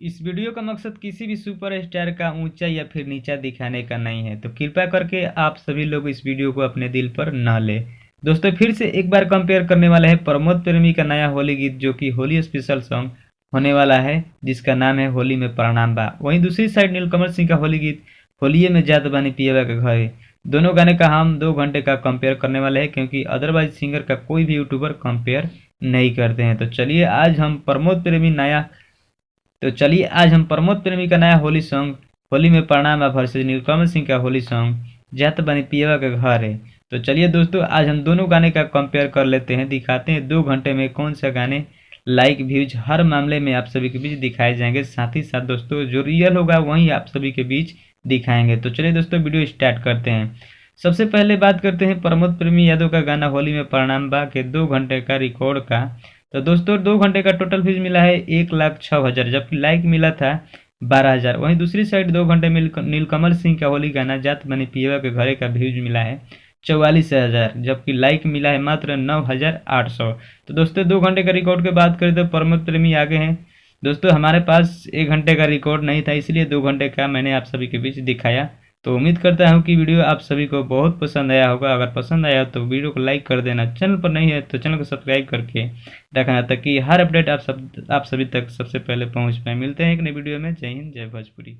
इस वीडियो का मकसद किसी भी सुपर स्टार का ऊंचा या फिर नीचा दिखाने का नहीं है, तो कृपया करके आप सभी लोग इस वीडियो को अपने दिल पर न ले। दोस्तों, फिर से एक बार कंपेयर करने वाला है प्रमोद प्रेमी का नया होली गीत, जो कि होली स्पेशल सॉन्ग होने वाला है, जिसका नाम है होली में प्रणाम बा। वहीं दूसरी साइड नीलकमल सिंह का होली गीत होलिये में जात बानी पियवा के घरे। दोनों गाने का हम 2 घंटे का कंपेयर करने वाले हैं, क्योंकि अदरवाइज सिंगर का कोई भी यूट्यूबर कंपेयर नहीं करते हैं। तो चलिए आज हम प्रमोद प्रेमी का नया होली सॉन्ग होली में प्रणाम वर्सेस नीलकमल सिंह का होली सॉन्ग जात बनी पियवा का घर है। तो चलिए दोस्तों, आज हम दोनों गाने का कंपेयर कर लेते हैं, दिखाते हैं 2 घंटे में कौन सा गाने लाइक व्यूज हर मामले में आप सभी के बीच दिखाए जाएंगे। साथ ही साथ दोस्तों, जो रियल होगा वही आप सभी के बीच दिखाएंगे। तो चलिए दोस्तों, वीडियो स्टार्ट करते हैं। सबसे पहले बात करते हैं प्रमोद प्रेमी यादव का गाना होली में प्रणाम बा के 2 घंटे का रिकॉर्ड का। तो दोस्तों, 2 घंटे का टोटल व्यूज मिला है 1,06,000, जबकि लाइक मिला था 12,000। वहीं दूसरी साइड 2 घंटे में नीलकमल सिंह का होली गाना जात बनी पियवा के घरे का व्यूज मिला है 44,000, जबकि लाइक मिला है मात्र 9,800। तो दोस्तों, 2 घंटे का रिकॉर्ड की बात करें तो प्रमोद प्रेमी आगे हैं। दोस्तों, हमारे पास 1 घंटे का रिकॉर्ड नहीं था, इसलिए 2 घंटे का मैंने आप सभी के बीच दिखाया। तो उम्मीद करता हूँ कि वीडियो आप सभी को बहुत पसंद आया होगा। अगर पसंद आया तो वीडियो को लाइक कर देना, चैनल पर नहीं है तो चैनल को सब्सक्राइब करके रखना, ताकि हर अपडेट आप सभी तक सबसे पहले पहुँच पाए। मिलते हैं एक नई वीडियो में। जय हिंद, जय भोजपुरी।